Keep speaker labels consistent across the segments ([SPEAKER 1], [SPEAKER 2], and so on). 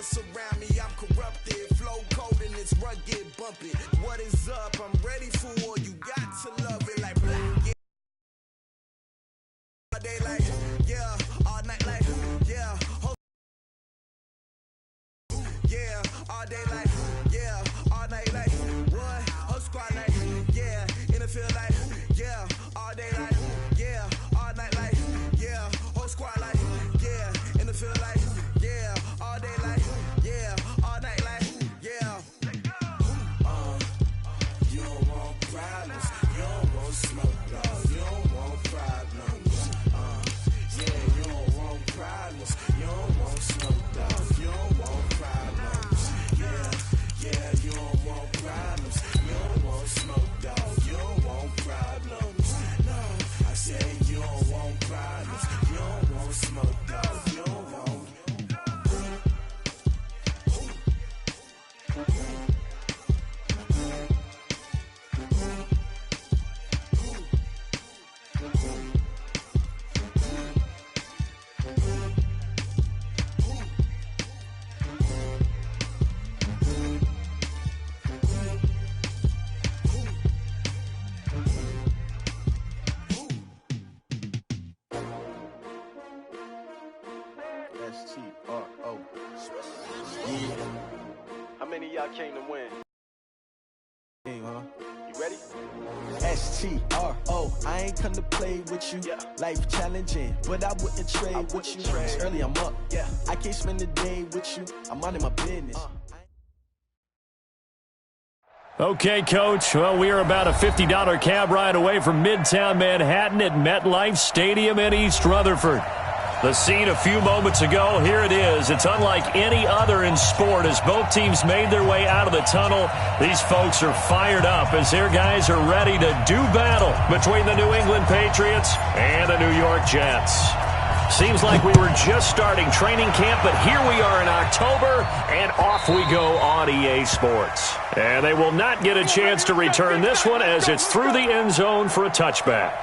[SPEAKER 1] Violence around me, I'm corrupted. Flow cold and it's rugged, bumpy. What is up? I'm ready for war. You got to love it like black. Yeah. All day like, yeah. All night like, yeah. Yeah. All day like, yeah. All night like, what? Whole squad like, yeah. In the field like, yeah. All day like, yeah. All night like, yeah. Whole squad like, yeah. In the field like, yeah. All day like, yeah. All night like, yeah. You don't want problems. You don't want smoke, dog. You don't want problems. Yeah, you don't want problems. You don't want smoke, dog. You don't want problems. Yeah, you don't want problems. You don't want smoke, dog. You don't want problems. No, I said you don't want problems. You don't want smoke, dog. You don't want.
[SPEAKER 2] S-T-R-O. Yeah.
[SPEAKER 3] How many of y'all came to win?
[SPEAKER 2] Huh?
[SPEAKER 3] You ready?
[SPEAKER 2] S-T-R-O. I ain't come to play with you.
[SPEAKER 3] Yeah.
[SPEAKER 2] Life challenging, but I wouldn't trade with you. It's early, I'm up.
[SPEAKER 3] Yeah.
[SPEAKER 2] I can't spend the day with you. I'm minding my business.
[SPEAKER 4] Okay, Coach. Well, we are about a $50 cab ride away from Midtown Manhattan at MetLife Stadium in East Rutherford. The scene a few moments ago, here it is. It's unlike any other in sport as both teams made their way out of the tunnel. These folks are fired up as their guys are ready to do battle between the New England Patriots and the New York Jets. Seems like we were just starting training camp, but here we are in October, and off we go on EA Sports. And they will not get a chance to return this one as it's through the end zone for a touchback.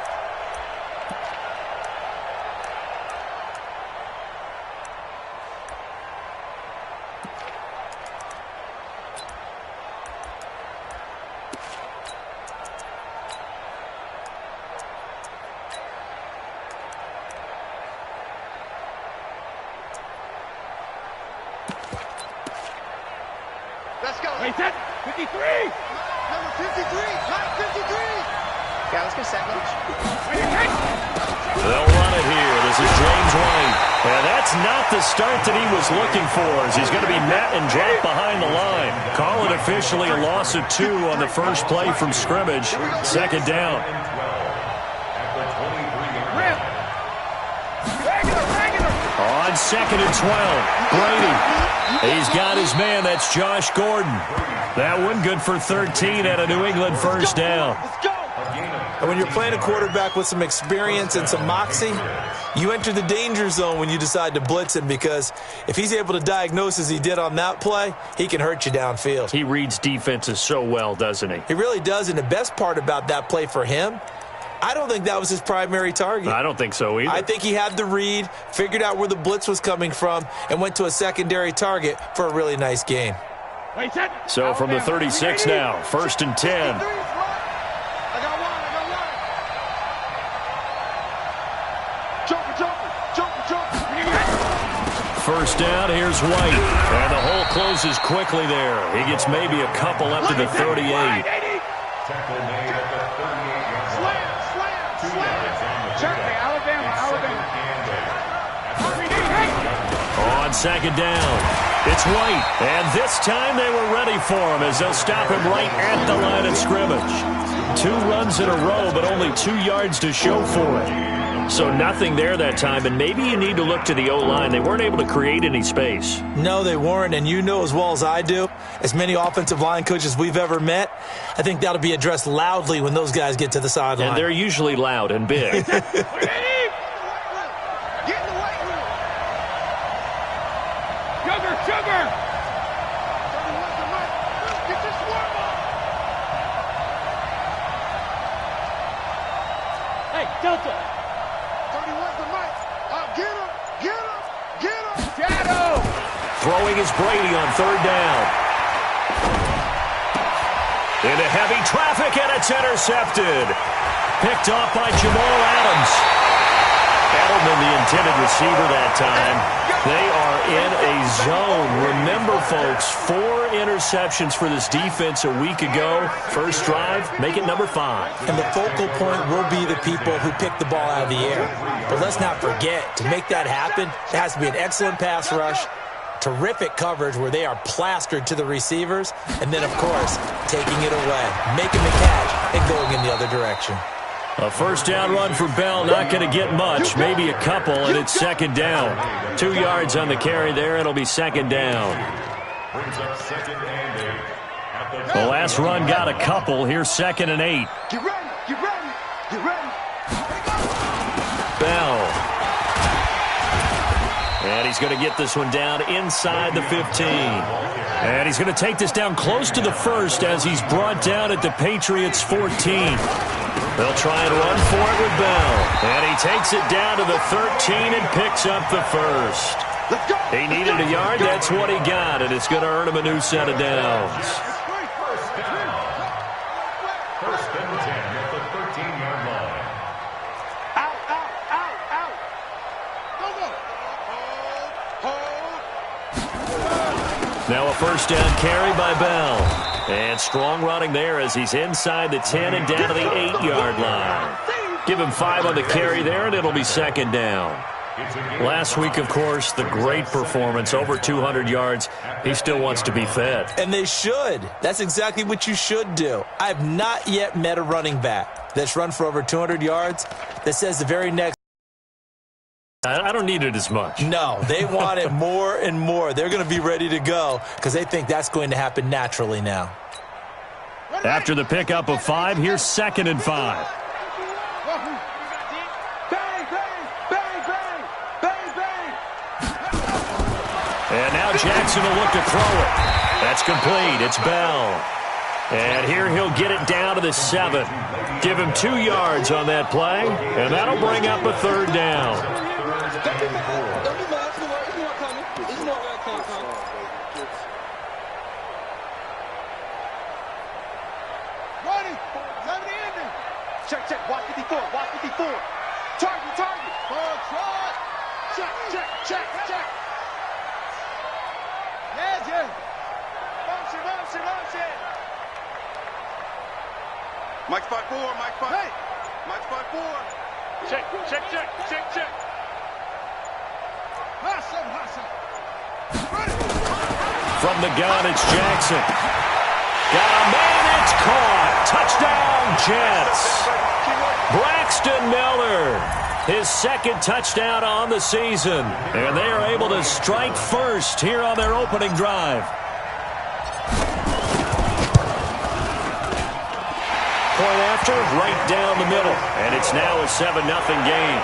[SPEAKER 5] Let's go.
[SPEAKER 6] Wait, that 53.
[SPEAKER 5] Number 53. Hot 53. Yeah, let's go set, coach.
[SPEAKER 4] They'll run it here. This is James White. And that's not the start that he was looking for as he's going to be met and dropped behind the line. Call it officially a loss of 2 on the first play from scrimmage. Second down. On second and 12, Brady. He's got his man. That's Josh Gordon. That one good for 13 and a New England first down.
[SPEAKER 7] And when you're playing a quarterback with some experience and some moxie, you enter the danger zone when you decide to blitz him, because if he's able to diagnose as he did on that play, he can hurt you downfield.
[SPEAKER 4] He reads defenses so well, doesn't he?
[SPEAKER 7] He really does, and the best part about that play for him, I don't think that was his primary target.
[SPEAKER 4] I don't think so either.
[SPEAKER 7] I think he had the read, figured out where the blitz was coming from, and went to a secondary target for a really nice gain.
[SPEAKER 4] So from the 36 now, first and 10. First down, here's White. And the hole closes quickly there. He gets maybe a couple up to the 38. On second down, it's White. And this time they were ready for him as they'll stop him right at the line of scrimmage. 2 runs in a row, but only 2 yards to show for it. So nothing there that time, and maybe you need to look to the O-line. They weren't able to create any space.
[SPEAKER 7] No, they weren't, and you know as well as I do, as many offensive line coaches we've ever met, I think that'll be addressed loudly when those guys get to the sideline.
[SPEAKER 4] And they're usually loud and big. Throwing is Brady on third down. Into heavy traffic, and it's intercepted. Picked off by Jamal Adams. Edelman, the intended receiver that time. They are in a zone. Remember, folks, 4 interceptions for this defense a week ago. First drive, make it number 5.
[SPEAKER 7] And the focal point will be the people who pick the ball out of the air. But let's not forget, to make that happen, there has to be an excellent pass rush, terrific coverage where they are plastered to the receivers, and then, of course, taking it away, making the catch, and going in the other direction.
[SPEAKER 4] A first down run for Bell, not going to get much, maybe a couple, and it's second down. 2 yards on the carry there, it'll be second down. The last run got a couple, here's 2nd and 8.
[SPEAKER 5] Get ready, get ready, get ready.
[SPEAKER 4] Bell. And he's going to get this one down inside the 15. And he's going to take this down close to the first as he's brought down at the Patriots' 14. They'll try and run for it with Bell. And he takes it down to the 13 and picks up the first. He needed a yard. That's what he got, and it's going to earn him a new set of downs.
[SPEAKER 6] First and 10 at the 13-yard line.
[SPEAKER 5] Out, out, out, out. Hold.
[SPEAKER 4] Now a first down carry by Bell. And strong running there as he's inside the 10 and down to the 8-yard line. Give him 5 on the carry there, and it'll be second down. Last week, of course, the great performance, over 200 yards. He still wants to be fed.
[SPEAKER 7] And they should. That's exactly what you should do. I have not yet met a running back that's run for over 200 yards that says the very next.
[SPEAKER 4] I don't need it as much.
[SPEAKER 7] No, they want it more and more. They're going to be ready to go because they think that's going to happen naturally now.
[SPEAKER 4] After the pickup of 5, here's 2nd and 5.
[SPEAKER 5] Bang, bang, bang, bang, bang, bang.
[SPEAKER 4] And now Jackson will look to throw it. That's complete. It's Bell. And here he'll get it down to the 7. Give him 2 yards on that play, and that'll bring up a third down.
[SPEAKER 8] Don't be mad. Don't be mad. It's more coming. It's more coming.
[SPEAKER 5] Ready. 70 ending. Check, check. Watch 54. Watch 54. Target, target. Ball shot. Check, check, check, check. Yes, yes. Motion, motion, motion.
[SPEAKER 9] Mike spot 4. Mike spot.
[SPEAKER 5] Hey.
[SPEAKER 9] Mike spot 4.
[SPEAKER 5] Check, check, check, check, check. Hustle, hustle. Ready.
[SPEAKER 4] From the gun, it's Jackson. Got a man, it's caught. Touchdown, Jets. Braxton Miller, his 2nd touchdown on the season. And they are able to strike first here on their opening drive. Point after, right down the middle. And it's now a 7-0 game.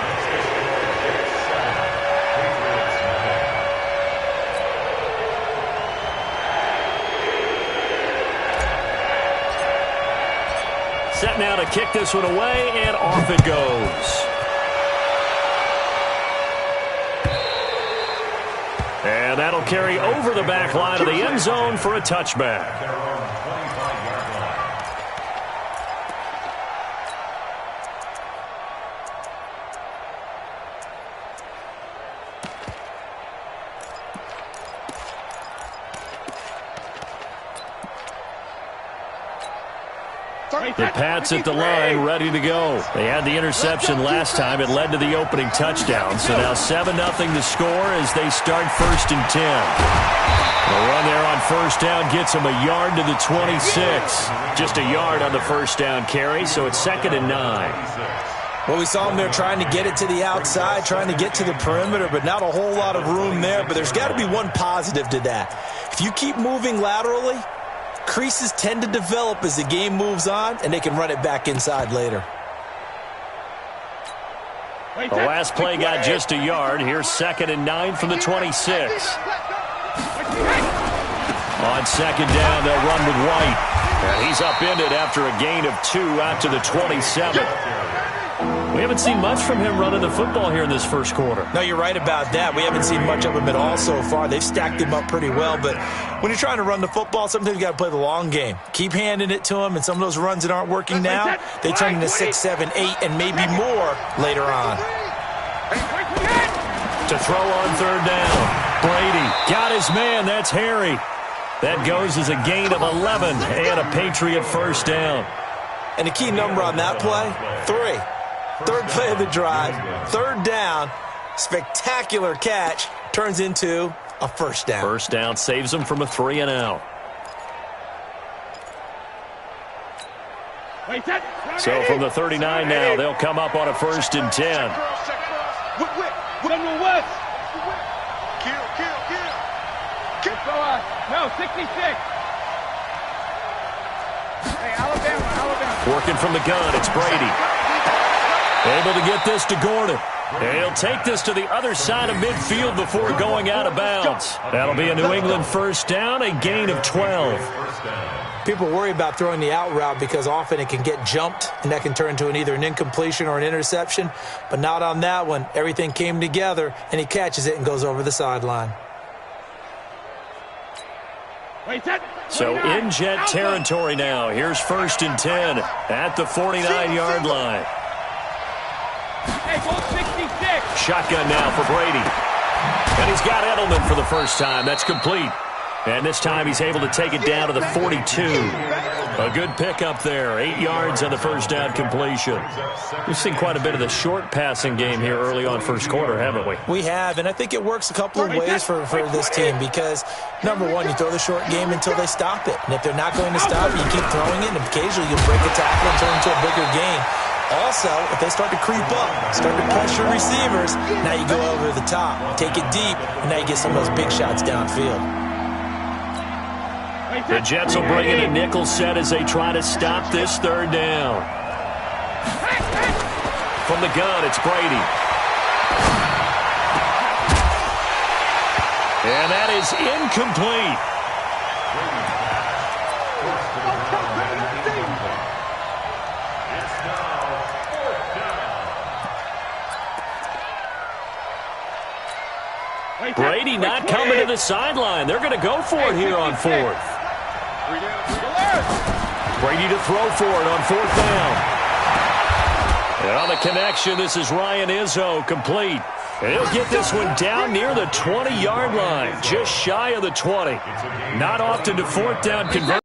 [SPEAKER 4] Set now to kick this one away, and off it goes. And that'll carry over the back line of the end zone for a touchback. The Pats at the line, ready to go. They had the interception last time. It led to the opening touchdown. So now 7-0 the score as they start 1st and 10. The run there on first down gets them a yard to the 26. Just a yard on the first down carry, so it's 2nd and 9.
[SPEAKER 7] Well, we saw them there trying to get it to the outside, trying to get to the perimeter, but not a whole lot of room there. But there's got to be one positive to that. If you keep moving laterally, creases tend to develop as the game moves on, and they can run it back inside later.
[SPEAKER 4] The last play got just a yard. Here's 2nd and 9 from the 26. On 2nd down, they'll run with White. And he's upended after a gain of 2 out to the 27. We haven't seen much from him running the football here in this first quarter.
[SPEAKER 7] No, you're right about that. We haven't seen much of him at all so far. They've stacked him up pretty well, but when you're trying to run the football, sometimes you got to play the long game. Keep handing it to him, and some of those runs that aren't working now, they turn into 6, 7, 8, and maybe more later on.
[SPEAKER 4] To throw on third down. Brady got his man. That's Harry. That goes as a gain of 11 and a Patriot first down.
[SPEAKER 7] And the key number on that play, 3. Third play of the drive, third down, spectacular catch, turns into a first down.
[SPEAKER 4] First down saves them from a 3 and out. So from the 39 now, they'll come up on a 1st and 10.
[SPEAKER 5] No, 66. Hey, Alabama.
[SPEAKER 4] Working from the gun, it's Brady. Able to get this to Gordon. He'll take this to the other side of midfield before going out of bounds. That'll be a New England first down, a gain of 12.
[SPEAKER 7] People worry about throwing the out route because often it can get jumped, and that can turn into either an incompletion or an interception. But not on that one. Everything came together, and he catches it and goes over the sideline.
[SPEAKER 4] So in jet territory now. Here's 1st and 10 at the 49-yard line.
[SPEAKER 5] Hey, goal 66.
[SPEAKER 4] Shotgun now for Brady. And he's got Edelman for the first time. That's complete. And this time he's able to take it down to the 42. A good pickup there. 8 yards on the first down completion. We've seen quite a bit of the short passing game here early on first quarter, haven't we?
[SPEAKER 7] We have, and I think it works a couple of ways for this team because, number one, you throw the short game until they stop it. And if they're not going to stop it, you keep throwing it, and occasionally you'll break a tackle and turn it into a bigger gain. Also, if they start to creep up, start to pressure receivers, now you go over the top, take it deep, and now you get some of those big shots downfield.
[SPEAKER 4] The Jets will bring in a nickel set as they try to stop this third down. From the gun, it's Brady. And that is incomplete. Brady not coming to the sideline. They're going to go for it here on 4th. Brady to throw for it on 4th down. And on the connection, this is Ryan Izzo, complete. And he'll get this one down near the 20-yard line, just shy of the 20. Not often to 4th down conversions,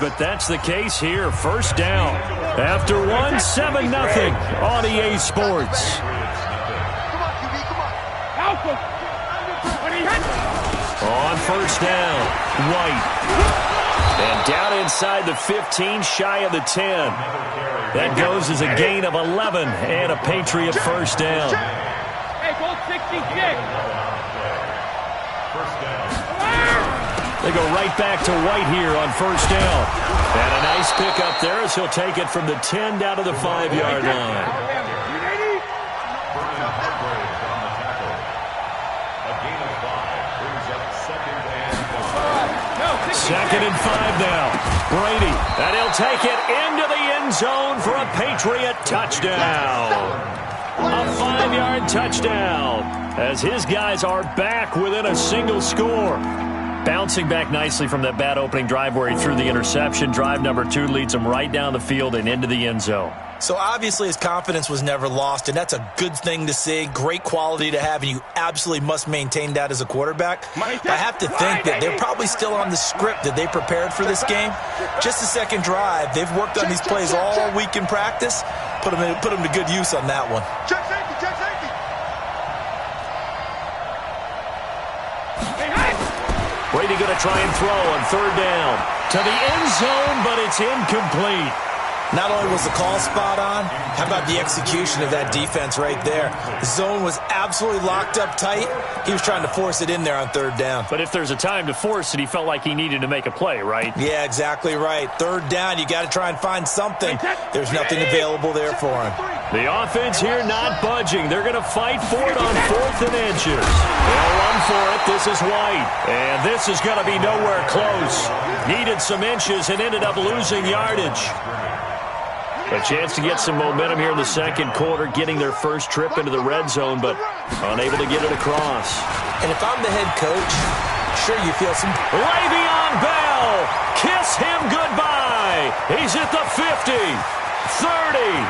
[SPEAKER 4] but that's the case here. First down. After one, 7-0 on EA Sports. On first down, White. And down inside the 15, shy of the 10. That goes as a gain of 11 and a Patriot first down.
[SPEAKER 5] Hey, goal 66.
[SPEAKER 4] They go right back to White here on first down. And a nice pickup there as he'll take it from the 10 down to the 5-yard line. Second and 5 now. Brady, and he'll take it into the end zone for a Patriot touchdown. A 5-yard touchdown as his guys are back within a single score. Bouncing back nicely from that bad opening drive where he threw the interception. Drive number 2 leads him right down the field and into the end zone.
[SPEAKER 7] So obviously his confidence was never lost, and that's a good thing to see, great quality to have, and you absolutely must maintain that as a quarterback. I have to think that they're probably still on the script that they prepared for this game. Just the second drive, they've worked on these plays all week in practice. Put them to good use on that one.
[SPEAKER 5] Check safety.
[SPEAKER 4] Brady going to try and throw on third down to the end zone, but it's incomplete.
[SPEAKER 7] Not only was the call spot on, how about the execution of that defense right there? The zone was absolutely locked up tight. He was trying to force it in there on third down.
[SPEAKER 4] But if there's a time to force it, he felt like he needed to make a play, right?
[SPEAKER 7] Yeah, exactly right. Third down, you got to try and find something. There's nothing available there for him.
[SPEAKER 4] The offense here not budging. They're going to fight for it on 4th and inches. They'll run for it. This is White. And this is going to be nowhere close. Needed some inches and ended up losing yardage. A chance to get some momentum here in the second quarter, getting their first trip into the red zone, but unable to get it across.
[SPEAKER 7] And if I'm the head coach, sure you feel some...
[SPEAKER 4] Le'Veon Bell, kiss him goodbye. He's at the 50, 30,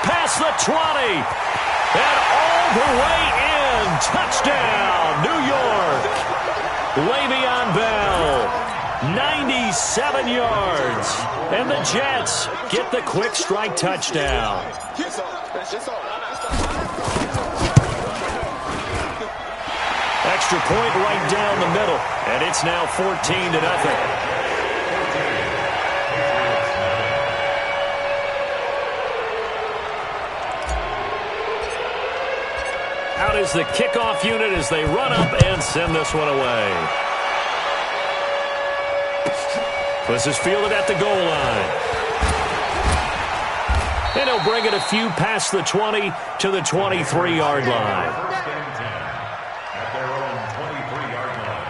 [SPEAKER 4] past the 20, and all the way in. Touchdown, New York. Le'Veon Bell. 97 yards, and the Jets get the quick strike touchdown. Extra point right down the middle, and it's now 14-0. Out is the kickoff unit as they run up and send this one away. This is fielded at the goal line. And he'll bring it a few past the 20 to the 23-yard line.
[SPEAKER 6] First and 10 at their own 23-yard line.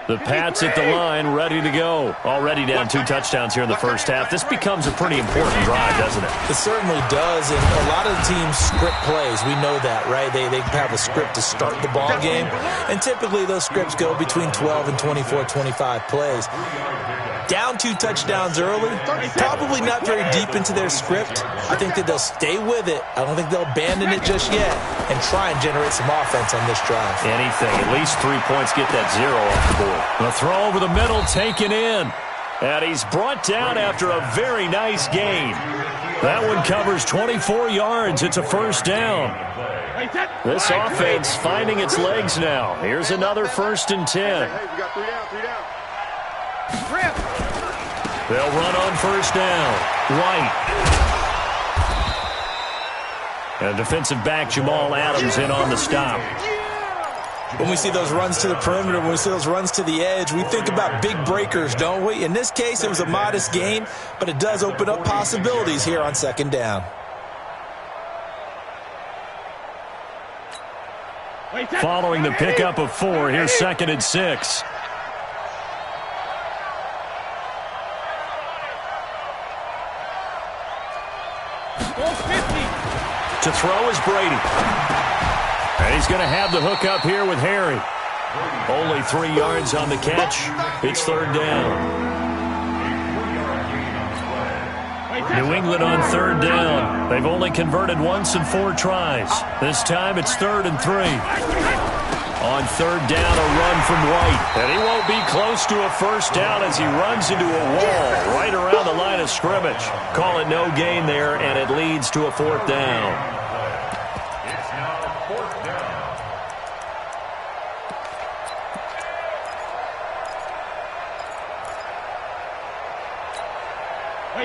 [SPEAKER 4] The Pats at the line, ready to go. Already down 2 touchdowns here in the first half. This becomes a pretty important drive, doesn't it?
[SPEAKER 7] It certainly does, and a lot of the teams script plays. We know that, right? They have a script to start the ball game, and typically those scripts go between 12 and 24, 25 plays. Down 2 touchdowns early, probably not very deep into their script. I think that they'll stay with it. I don't think they'll abandon it just yet and try and generate some offense on this drive.
[SPEAKER 4] Anything, at least 3 points, get that 0 off the board. The throw over the middle, taken in. And he's brought down after a very nice gain. That one covers 24 yards. It's a first down. This offense finding its legs now. Here's another 1st and 10.
[SPEAKER 9] Hey, we got 3 down.
[SPEAKER 4] They'll run on 1st down. White. And defensive back Jamal Adams in on the stop.
[SPEAKER 7] When we see those runs to the perimeter, when we see those runs to the edge, we think about big breakers, don't we? In this case, it was a modest gain, but it does open up possibilities here on 2nd down.
[SPEAKER 4] Following the pickup of 4, here's 2nd and 6. To throw is Brady. And he's going to have the hook up here with Harry. Only 3 yards on the catch. It's 3rd down. New England on 3rd down. They've only converted once in 4 tries. This time it's 3rd and 3. On 3rd down, a run from White. And he won't be close to a 1st down as he runs into a wall right around the line of scrimmage. Call it no gain there, and it leads to a 4th down.
[SPEAKER 6] It's now 4th down.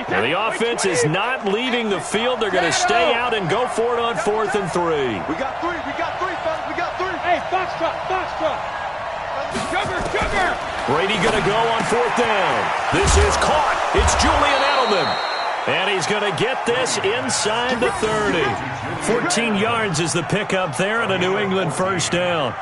[SPEAKER 4] Now the offense is not leaving the field. They're going to stay out and go for it on 4th and 3.
[SPEAKER 5] We got 3, fellas, we got 3. Hey, foxtrot. Sugar.
[SPEAKER 4] Brady going to go on 4th down. This is caught. It's Julian Edelman. And he's going to get this inside the 30. 14 yards is the pickup there and a New England 1st down.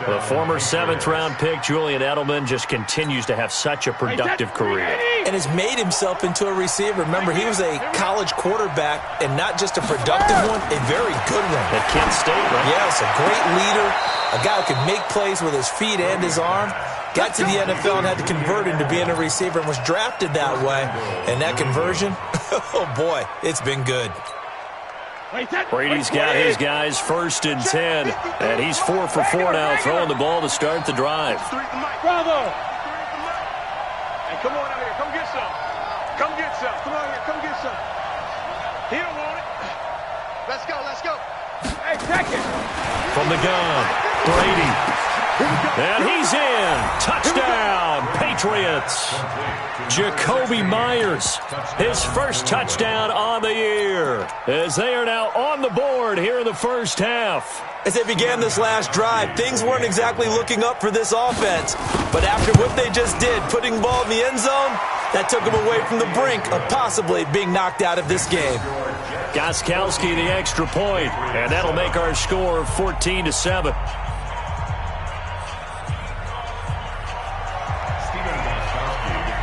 [SPEAKER 4] The former 7th-round pick, Julian Edelman, just continues to have such a productive career.
[SPEAKER 7] And has made himself into a receiver. Remember, he was a college quarterback, and not just a productive one, a very good one.
[SPEAKER 4] At Kent State, right?
[SPEAKER 7] Yes, a great leader, a guy who could make plays with his feet and his arm. Got to the NFL and had to convert into being a receiver and was drafted that way. And that conversion, oh boy, it's been good.
[SPEAKER 4] Brady's got his guys 1st and 10, and he's 4 for 4 now, throwing the ball to start the drive.
[SPEAKER 5] Bravo.
[SPEAKER 9] Hey, come on out here. Come get some. Come on here. Come get some. He don't want it. Let's go.
[SPEAKER 5] Hey, check it.
[SPEAKER 4] From the gun, Brady. And he's in. Touchdown, Patriots. Jacoby Myers, his 1st touchdown on the year, as they are now on the board here in the 1st half.
[SPEAKER 7] As they began this last drive, things weren't exactly looking up for this offense. But after what they just did, putting the ball in the end zone, that took them away from the brink of possibly being knocked out of this game.
[SPEAKER 4] Gostkowski the extra point, and that'll make our score 14-7.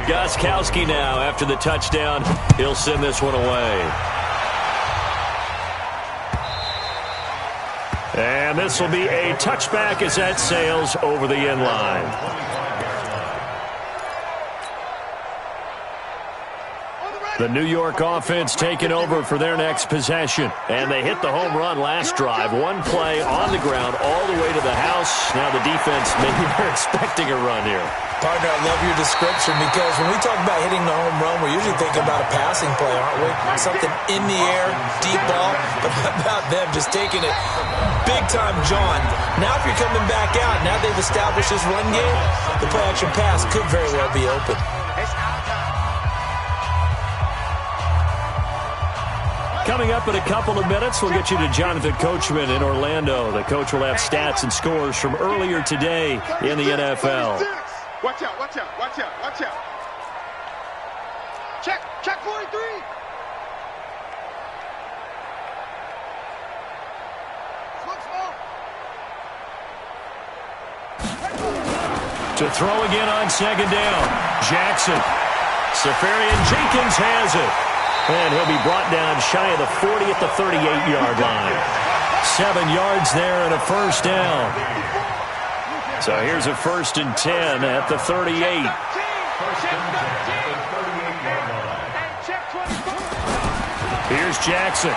[SPEAKER 4] Gostkowski now, after the touchdown, he'll send this one away. And this will be a touchback as that sails over the end line. The New York offense taking over for their next possession. And they hit the home run last drive. One play on the ground all the way to the house. Now the defense, maybe they're expecting a run here.
[SPEAKER 7] Partner, I love your description because when we talk about hitting the home run, we're usually thinking about a passing play, aren't we? Something in the air, deep ball. But how about them just taking it big time, John? Now if you're coming back out, now they've established this run game, the play-action pass could very well be open.
[SPEAKER 4] Coming up in a couple of minutes, we'll get you to Jonathan Coachman in Orlando. The coach will have stats and scores from earlier today in the NFL.
[SPEAKER 5] Watch out, watch out, watch out, watch out. Check 43.
[SPEAKER 4] To throw again on second down. Jackson. Safarian Jenkins has it. And he'll be brought down shy of the 40 at the 38-yard line. 7 yards there and a first down. So here's a 1st and 10 at the 38. Here's Jackson.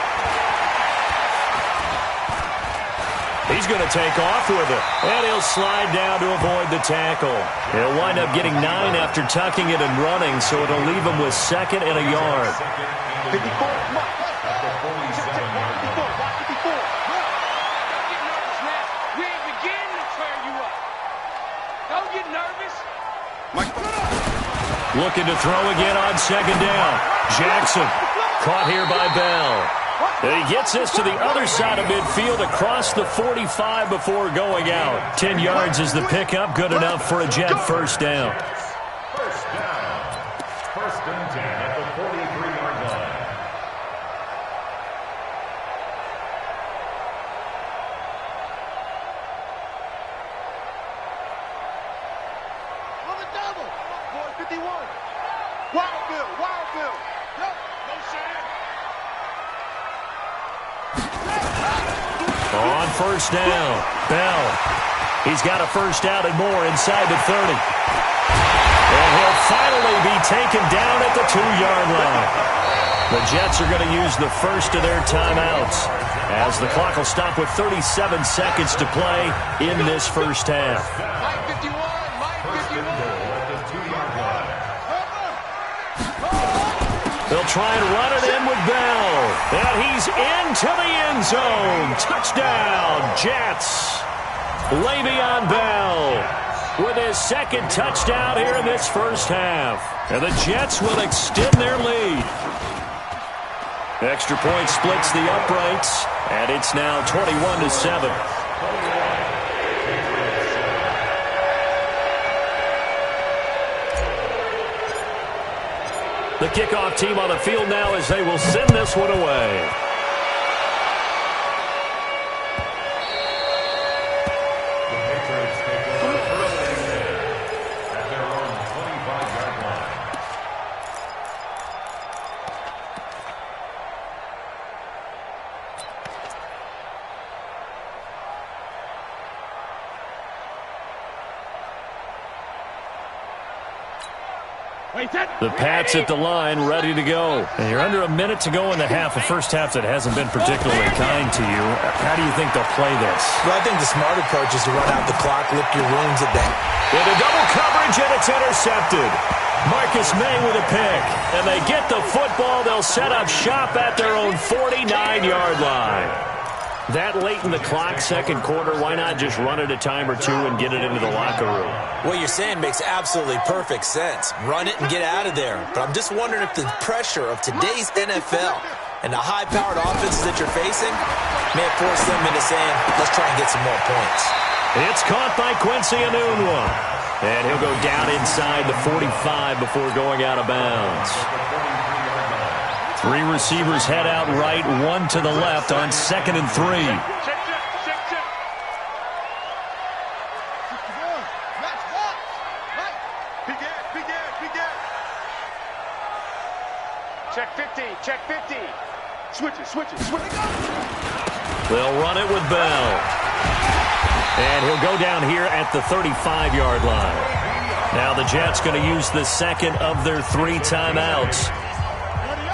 [SPEAKER 4] He's going to take off with it. And he'll slide down to avoid the tackle. He'll wind up getting 9 after tucking it and running, so it'll leave him with 2nd and a yard.
[SPEAKER 5] 54.
[SPEAKER 4] Looking to throw again on second down. Jackson caught here by Bell. And he gets this to the other side of midfield across the 45 before going out. 10 yards is the pickup. Good enough for a Jet first down.
[SPEAKER 6] First down. 1st and 10 at the 43-yard line.
[SPEAKER 5] On the double. 451. Wild Bill. No shame.
[SPEAKER 4] On first down, Bell. He's got a first down and more inside the 30. And he'll finally be taken down at the 2-yard line. The Jets are going to use the first of their timeouts as the clock will stop with 37 seconds to play in this first half.
[SPEAKER 5] Mike 51.
[SPEAKER 4] They'll try and run it in with Bell. And he's into the end zone. Touchdown, Jets. Le'Veon Bell with his 2nd touchdown here in this first half. And the Jets will extend their lead. Extra point splits the uprights, and it's now 21-7. The kickoff team on the field now as they will send this one away.
[SPEAKER 6] The Patriots take over first and 10 at their own 25-yard line.
[SPEAKER 4] The Pats at the line, ready to go. And you're under a minute to go in the half. A first half that hasn't been particularly kind to you. How do you think they'll play this?
[SPEAKER 7] Well, I think the smart approach is to run out the clock, lick your wounds at that.
[SPEAKER 4] Into double coverage, and it's intercepted. Marcus May with a pick. And they get the football. They'll set up shop at their own 49-yard line. That late in the clock, second quarter, why not just run it a time or two and get it into the locker room?
[SPEAKER 7] What you're saying makes absolutely perfect sense. Run it and get out of there. But I'm just wondering if the pressure of today's NFL and the high-powered offenses that you're facing may have forced them into saying, let's try and get some more points.
[SPEAKER 4] It's caught by Quincy Enunwa. And he'll go down inside the 45 before going out of bounds. Three receivers head out right, one to the left on 2nd and 3.
[SPEAKER 9] Check 50, check 50. Switch it, switch it, switch it.
[SPEAKER 4] They'll run it with Bell. And he'll go down here at the 35-yard line. Now the Jets going to use the second of their 3 timeouts,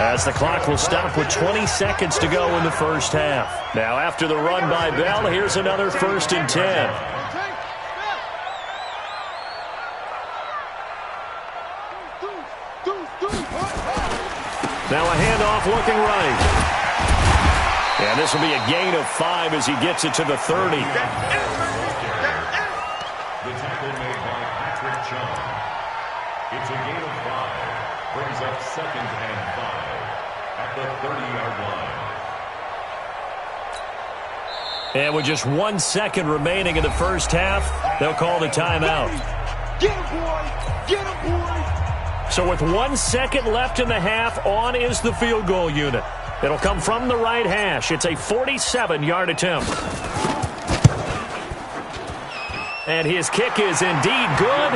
[SPEAKER 4] as the clock will stop with 20 seconds to go in the first half. Now after the run by Bell, here's another 1st and 10. Now a handoff looking right. And this will be a gain of 5 as he gets it to the 30.
[SPEAKER 6] The tackle made by Patrick Chung. It's a gain of 5. Brings up 2nd and 5 at the 30-yard line.
[SPEAKER 4] And with just 1 second remaining in the first half, they'll call the timeout.
[SPEAKER 5] Get him, boy! Get him, boy!
[SPEAKER 4] So with 1 second left in the half, on is the field goal unit. It'll come from the right hash. It's a 47-yard attempt. And his kick is indeed good,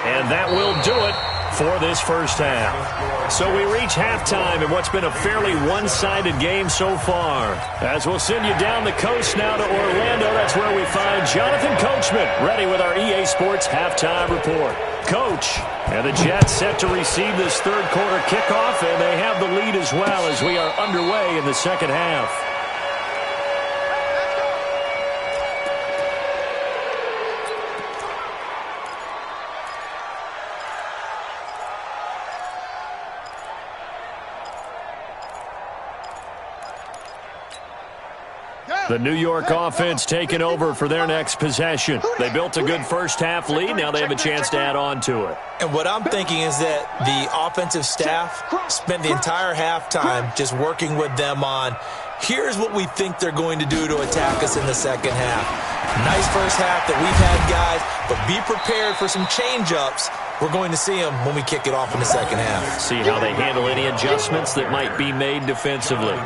[SPEAKER 4] and that will do it for this first half. So we reach halftime in what's been a fairly one-sided game so far. As we'll send you down the coast now to Orlando, that's where we find Jonathan Coachman ready with our EA Sports halftime report. Coach, and the Jets set to receive this third quarter kickoff, and they have the lead as well as we are underway in the second half. The New York offense taking over for their next possession. They built a good first half lead. Now they have a chance to add on to it.
[SPEAKER 7] And what I'm thinking is that the offensive staff spent the entire halftime just working with them on, here's what we think they're going to do to attack us in the second half. Nice first half that we've had, guys, but be prepared for some change-ups. We're going to see them when we kick it off in the second half.
[SPEAKER 4] See how they handle any adjustments that might be made defensively.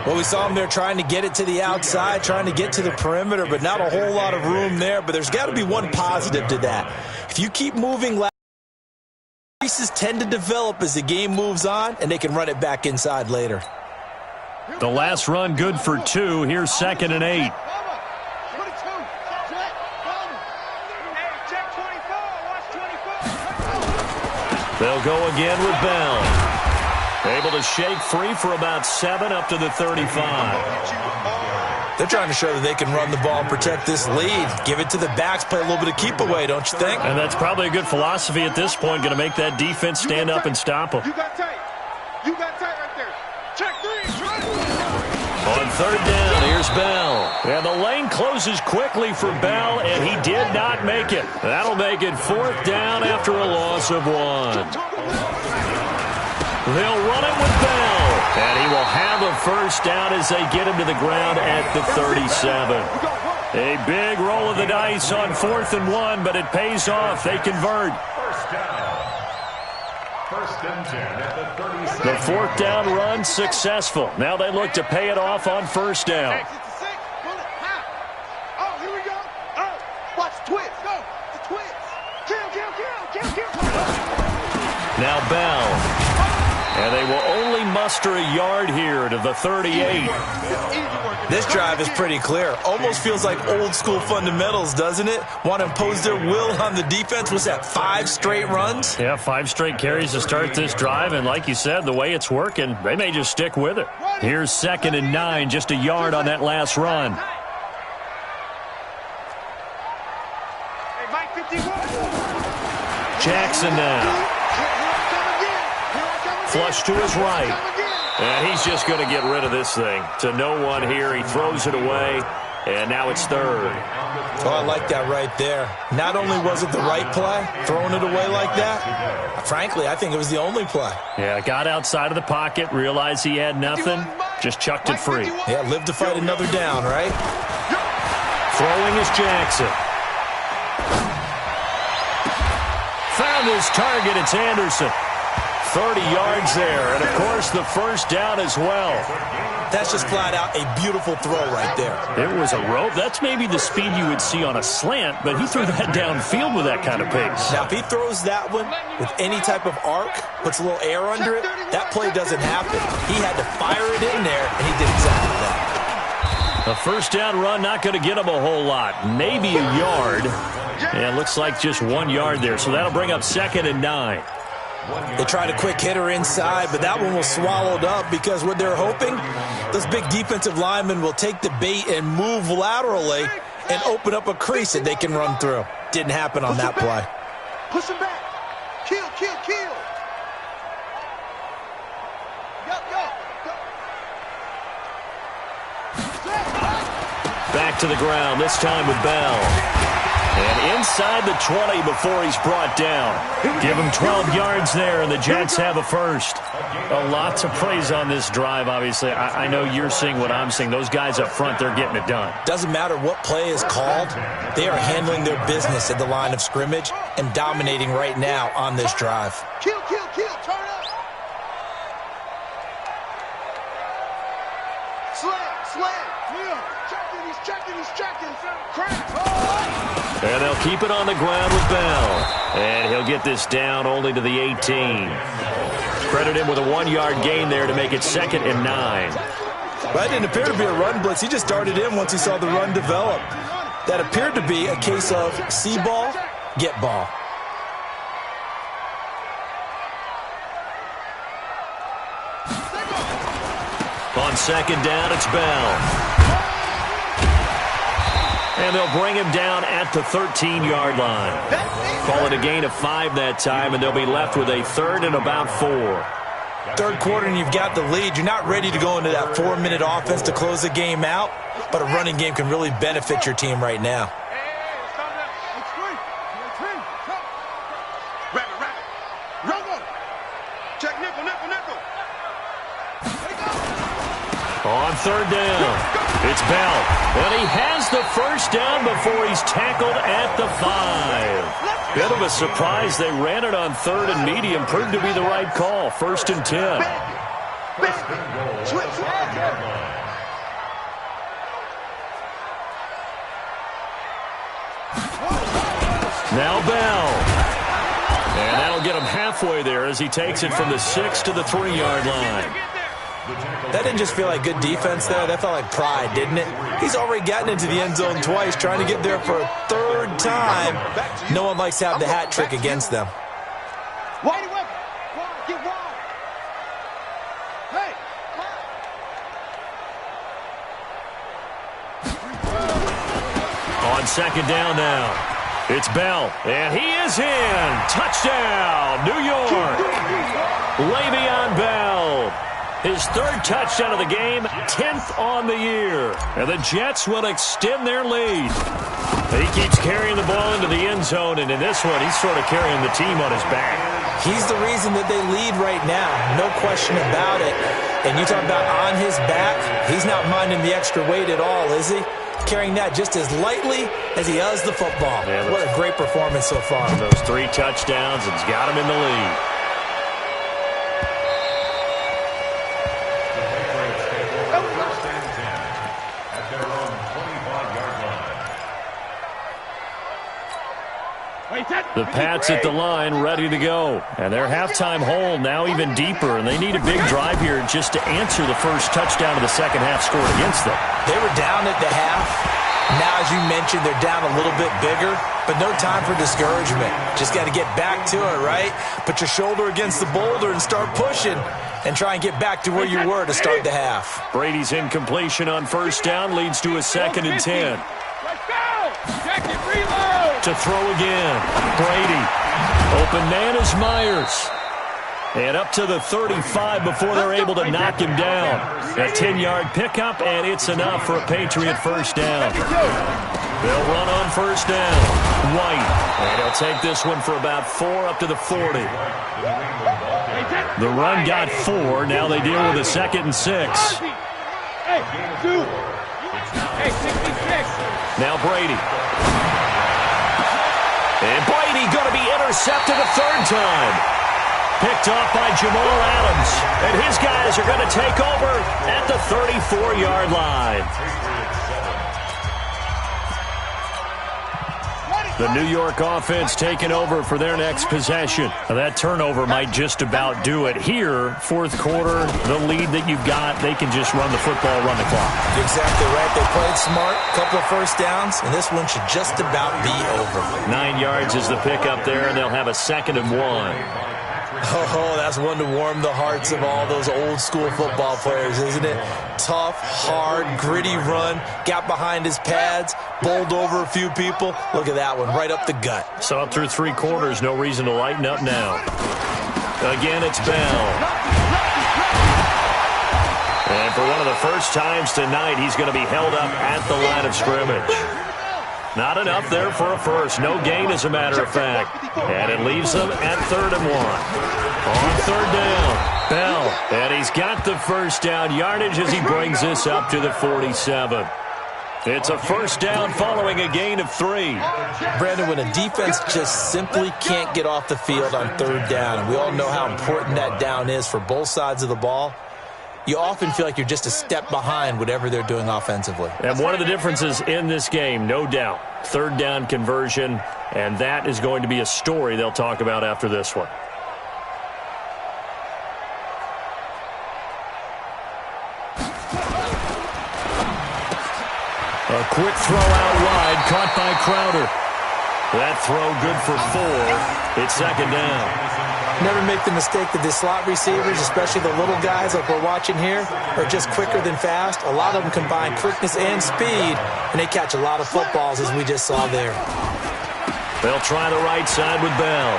[SPEAKER 7] Well, we saw them there trying to get it to the outside, trying to get to the perimeter, but not a whole lot of room there. But there's got to be one positive to that. If you keep moving, pieces tend to develop as the game moves on, and they can run it back inside later.
[SPEAKER 4] The last run good for 2. Here's 2nd and 8. They'll go again with Bell. Able to shake free for about 7 up to the 35.
[SPEAKER 7] They're trying to show that they can run the ball and protect this lead. Give it to the backs, play a little bit of keep away, don't you think?
[SPEAKER 4] And that's probably a good philosophy at this point, going to make that defense stand up and stop them.
[SPEAKER 9] You got tight. You got tight right there. Check 3.
[SPEAKER 4] On 3rd down, here's Bell. And the lane closes quickly for Bell, and he did not make it. That'll make it 4th down after a loss of 1. They'll run it with Bell, and he will have a first down as they get him to the ground at the 37. A big roll of the dice on 4th and 1, but it pays off. They convert.
[SPEAKER 6] First down. 1st and 10 at the 37.
[SPEAKER 4] The 4th down run successful. Now they look to pay it off on 1st down.
[SPEAKER 5] Oh, here we go. Oh, watch the twist. Go. The twist. Kill.
[SPEAKER 4] Now Bell. And they will only muster a yard here to the 38.
[SPEAKER 7] This drive is pretty clear. Almost feels like old school fundamentals, doesn't it? Want to impose their will on the defense. What's that, 5 straight runs?
[SPEAKER 4] Yeah, 5 straight carries to start this drive. And like you said, the way it's working, they may just stick with it. Here's 2nd and 9, just a yard on that last run. Jackson now. Flush to his right. And he's just going to get rid of this thing. To no one here. He throws it away. And now it's 3rd.
[SPEAKER 7] Oh, I like that right there. Not only was it the right play, throwing it away like that, frankly, I think it was the only play.
[SPEAKER 4] Yeah, got outside of the pocket, realized he had nothing, just chucked it free.
[SPEAKER 7] Yeah, live to fight another down, right?
[SPEAKER 4] Throwing is Jackson. Found his target. It's Anderson. 30 yards there. And, of course, the first down as well.
[SPEAKER 7] That's just flat out a beautiful throw right there.
[SPEAKER 4] It was a rope. That's maybe the speed you would see on a slant, but he threw that downfield with that kind of pace.
[SPEAKER 7] Now, if he throws that one with any type of arc, puts a little air under it, that play doesn't happen. He had to fire it in there, and he did exactly that.
[SPEAKER 4] A first down run, not going to get him a whole lot. Maybe a yard. And it looks like just 1 yard there, so that'll bring up 2nd and 9.
[SPEAKER 7] They tried a quick hitter inside, but that one was swallowed up because what they're hoping, those big defensive linemen will take the bait and move laterally and open up a crease that they can run through. Didn't happen on that play.
[SPEAKER 5] Push him back. Kill, kill, kill.
[SPEAKER 4] Back to the ground, this time with Bell. And inside the 20 before he's brought down. Give him 12 yards there, and the Jets have a first. A lot to praise on this drive, obviously. I know you're seeing what I'm seeing. Those guys up front, they're getting it done.
[SPEAKER 7] Doesn't matter what play is called. They are handling their business at the line of scrimmage and dominating right now on this drive.
[SPEAKER 5] Kill, kill, kill. Turn up. Slam. He's checking. Crack.
[SPEAKER 4] And they'll keep it on the ground with Bell. And he'll get this down only to the 18. Credit him with a 1 yard gain there to make it 2nd and 9.
[SPEAKER 7] That didn't appear to be a run blitz. He just darted in once he saw the run develop. That appeared to be a case of see ball, get ball.
[SPEAKER 4] On 2nd down, it's Bell. And they'll bring him down at the 13-yard line. Call it a gain of 5 that time, and they'll be left with a 3rd and about 4.
[SPEAKER 7] Third quarter, and you've got the lead. You're not ready to go into that 4-minute offense to close the game out, but a running game can really benefit your team right now.
[SPEAKER 4] On 3rd down, it's Bell. And he has the first down before he's tackled at the 5. Bit of a surprise. They ran it on 3rd and medium. Proved to be the right call. 1st and 10. Now Bell. And that'll get him halfway there as he takes it from the 6 to the 3-yard line.
[SPEAKER 7] That didn't just feel like good defense there. That felt like pride, didn't it? He's already gotten into the end zone twice, trying to get there for a 3rd time. No one likes to have the hat trick against them.
[SPEAKER 5] Wide weapon. Get wide. Hey.
[SPEAKER 4] On 2nd down now. It's Bell, and he is in. Touchdown, New York. Le'Veon Bell. His 3rd touchdown of the game, 10th on the year. And the Jets will extend their lead. He keeps carrying the ball into the end zone, and in this one, he's sort of carrying the team on his back.
[SPEAKER 7] He's the reason that they lead right now, no question about it. And you talk about on his back, he's not minding the extra weight at all, is he? Carrying that just as lightly as he does the football. Yeah, what a great performance so far.
[SPEAKER 4] Those 3 touchdowns, it's got him in the lead. The Pats at the line, ready to go. And their halftime hole now even deeper, and they need a big drive here just to answer the first touchdown of the second half scored against them.
[SPEAKER 7] They were down at the half. Now, as you mentioned, they're down a little bit bigger, but no time for discouragement. Just got to get back to it, right? Put your shoulder against the boulder and start pushing and try and get back to where you were to start the half.
[SPEAKER 4] Brady's incompletion on 1st down leads to a 2nd and 10. To throw again. Brady. Open man is Myers. And up to the 35 before they're able to knock him down. A 10-yard pickup, and it's enough for a Patriot first down. They'll run on 1st down. White. And he'll take this one for about 4 up to the 40. The run got 4. Now they deal with a 2nd and 6. Now Brady. And Brady going to be intercepted a 3rd time. picked off by Jamal Adams. And his guys are going to take over at the 34-yard line. The New York offense taking over for their next possession. Now, that turnover might just about do it. Here, fourth quarter, the lead that you've got, they can just run the football, run the clock.
[SPEAKER 7] Exactly right. They played smart, couple of first downs, and this one should just about be over.
[SPEAKER 4] 9 yards is the pickup there, and they'll have a 2nd and 1.
[SPEAKER 7] Oh, that's one to warm the hearts of all those old-school football players, isn't it? Tough, hard, gritty run, got behind his pads, bowled over a few people. Look at that one, right up the gut.
[SPEAKER 4] So through 3 quarters, no reason to lighten up now. Again, it's Bell. And for one of the first times tonight, he's going to be held up at the line of scrimmage. Not enough there for a first. No gain, as a matter of fact. And it leaves them at 3rd and 1. On 3rd down, Bell. And he's got the first down yardage as he brings this up to the 47. It's a first down following a gain of 3.
[SPEAKER 7] Brandon, when a defense just simply can't get off the field on 3rd down, and we all know how important that down is for both sides of the ball, you often feel like you're just a step behind whatever they're doing offensively.
[SPEAKER 4] And one of the differences in this game, no doubt, 3rd down conversion, and that is going to be a story they'll talk about after this one. A quick throw out wide, caught by Crowder. That throw good for 4. It's 2nd down.
[SPEAKER 7] Never make the mistake that the slot receivers, especially the little guys like we're watching here, are just quicker than fast. A lot of them combine quickness and speed, and they catch a lot of footballs, as we just saw there.
[SPEAKER 4] They'll try the right side with Bell.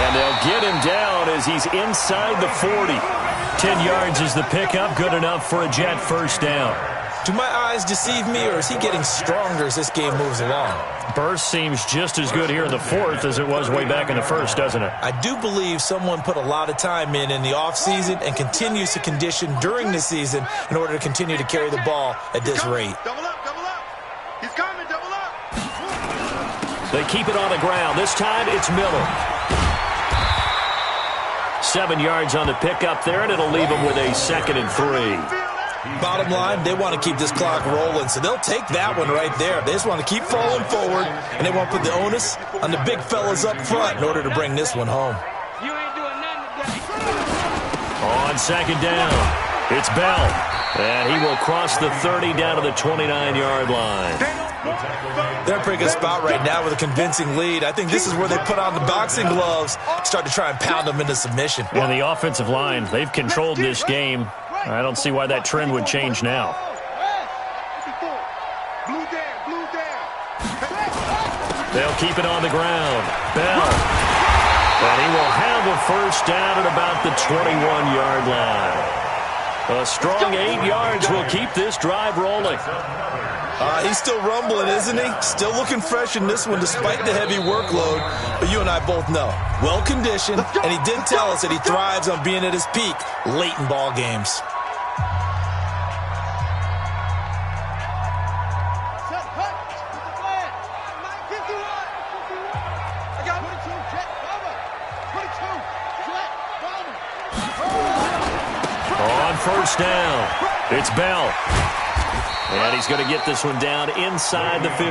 [SPEAKER 4] And they'll get him down as he's inside the 40. 10 yards is the pickup, good enough for a Jet first down.
[SPEAKER 7] Do my eyes deceive me, or is he getting stronger as this game moves along?
[SPEAKER 4] Burst seems just as good here in the 4th as it was way back in the 1st, doesn't it?
[SPEAKER 7] I do believe someone put a lot of time in the offseason and continues to condition during the season in order to continue to carry the ball at this rate.
[SPEAKER 5] Double up, double up. He's coming, double up.
[SPEAKER 4] They keep it on the ground. This time it's Miller. 7 yards on the pickup there, and it'll leave them with a 2nd and 3.
[SPEAKER 7] Bottom line, they want to keep this clock rolling, so they'll take that one right there. They just want to keep falling forward, and they want to put the onus on the big fellas up front in order to bring this one home.
[SPEAKER 8] You ain't doing nothing today.
[SPEAKER 4] On 2nd down, it's Bell. And he will cross the 30 down to the 29-yard line.
[SPEAKER 7] They're in a pretty good spot right now with a convincing lead. I think this is where they put on the boxing gloves, start to try and pound them into submission.
[SPEAKER 4] And the offensive line, they've controlled this game. I don't see why that trend would change now. They'll keep it on the ground. Bell. And he will have a first down at about the 21-yard line. A strong 8 yards will keep this drive rolling.
[SPEAKER 7] He's still rumbling, isn't he? Still looking fresh in this one despite the heavy workload. But you and I both know, well-conditioned, and he did tell us that he thrives on being at his peak late in ball games.
[SPEAKER 4] On first down, it's Bell. And he's going to get this one down inside the 15.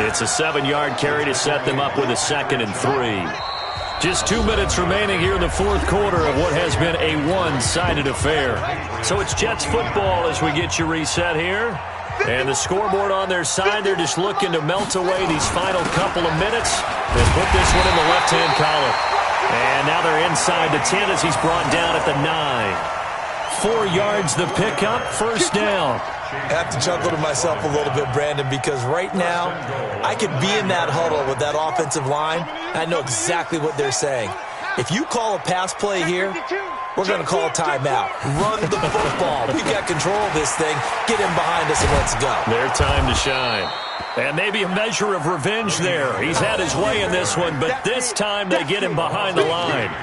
[SPEAKER 4] It's a 7-yard carry to set them up with a 2nd and 3. Just 2 minutes remaining here in the 4th quarter of what has been a one-sided affair. So it's Jets football as we get you reset here. And the scoreboard on their side, they're just looking to melt away these final couple of minutes and put this one in the left-hand column. And now they're inside the 10 as he's brought down at the 9. 4 yards the pickup, first down.
[SPEAKER 7] I have to chuckle to myself a little bit, Brandon, because right now I could be in that huddle with that offensive line, and I know exactly what they're saying. If you call a pass play here, we're going to call a timeout. Run the football. We've got control of this thing. Get in behind us and let's go.
[SPEAKER 4] Their time to shine. And maybe a measure of revenge there. He's had his way in this one, but this time they get him behind the line.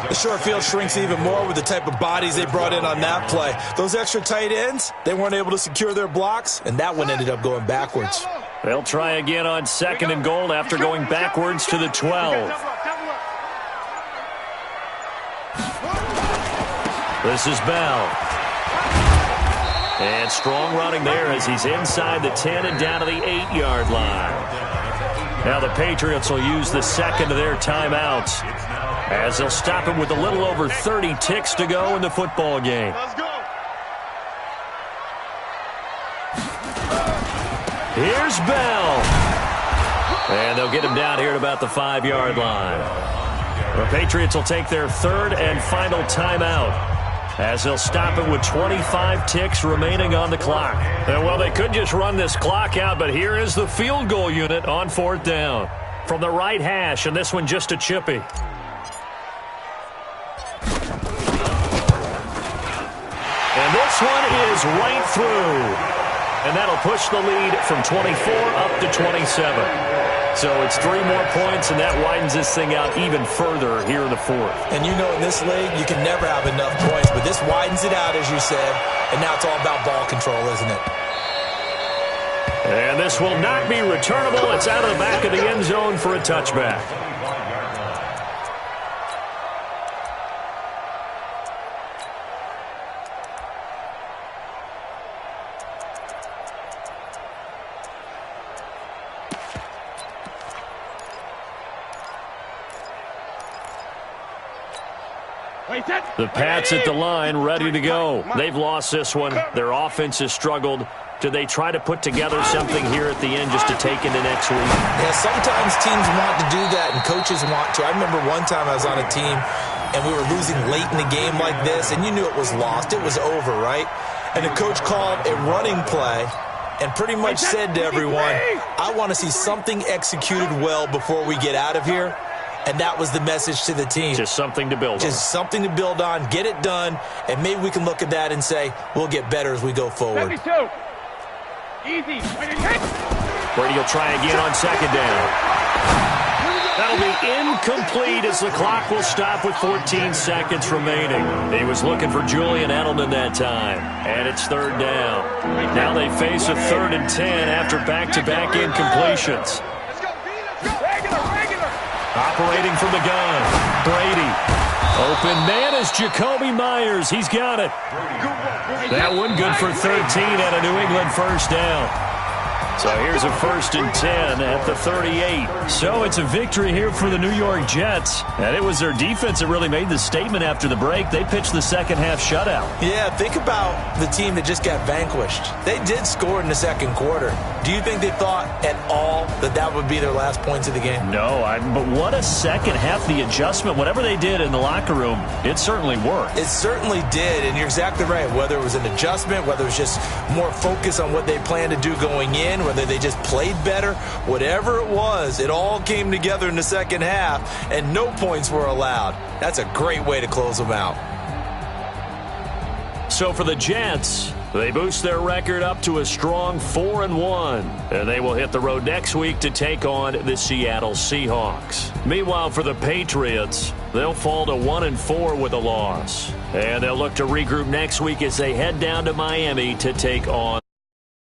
[SPEAKER 7] The short field shrinks even more with the type of bodies they brought in on that play. Those extra tight ends, they weren't able to secure their blocks, and that one ended up going backwards.
[SPEAKER 4] They'll try again on 2nd and goal after going backwards to the 12. This is Bell. And strong running there as he's inside the 10 and down to the 8-yard line. Now the Patriots will use the second of their timeouts as they'll stop him with a little over 30 ticks to go in the football game.
[SPEAKER 9] Let's go.
[SPEAKER 4] Here's Bell. And they'll get him down here at about the 5-yard line. The Patriots will take their third and final timeout as they'll stop it with 25 ticks remaining on the clock. And, well, they could just run this clock out, but here is the field goal unit on 4th down. From the right hash, and this one just a chippy. And this one is right through. And that'll push the lead from 24 up to 27. So it's 3 more points, and that widens this thing out even further here in the 4th.
[SPEAKER 7] And you know in this league, you can never have enough points, but this widens it out, as you said, and now it's all about ball control, isn't it?
[SPEAKER 4] And this will not be returnable. It's out of the back of the end zone for a touchback. The Pats at the line, ready to go. They've lost this one. Their offense has struggled. Do they try to put together something here at the end just to take into next week?
[SPEAKER 7] Yeah, sometimes teams want to do that, and coaches want to. I remember one time I was on a team, and we were losing late in the game like this, and you knew it was lost. It was over, right? And the coach called a running play and pretty much said to everyone, I want to see something executed well before we get out of here. And that was the message to the team.
[SPEAKER 4] Just something to build on.
[SPEAKER 7] Just something to build on, get it done, and maybe we can look at that and say, we'll get better as we go forward.
[SPEAKER 9] Easy.
[SPEAKER 4] Brady will try again on 2nd down. That'll be incomplete as the clock will stop with 14 seconds remaining. He was looking for Julian Edelman that time. And it's 3rd down. Now they face a 3rd and 10 after back-to-back incompletions. Operating from the gun, Brady. Open man is Jacoby Myers. He's got it. That one good for 13 and a New England first down. So here's a 1st and 10 at the 38. So it's a victory here for the New York Jets. And it was their defense that really made the statement after the break. They pitched the second half shutout.
[SPEAKER 7] Yeah, think about the team that just got vanquished. They did score in the 2nd quarter. Do you think they thought at all that that would be their last points of the game?
[SPEAKER 4] No, but what a second half. The adjustment, whatever they did in the locker room, it certainly worked.
[SPEAKER 7] It certainly did, and you're exactly right. Whether it was an adjustment, whether it was just more focus on what they planned to do going in, whether they just played better, whatever it was, it all came together in the second half, and no points were allowed. That's a great way to close them out.
[SPEAKER 4] So for the Jets, they boost their record up to a strong 4-1, and they will hit the road next week to take on the Seattle Seahawks. Meanwhile, for the Patriots, they'll fall to 1-4 with a loss, and they'll look to regroup next week as they head down to Miami to take on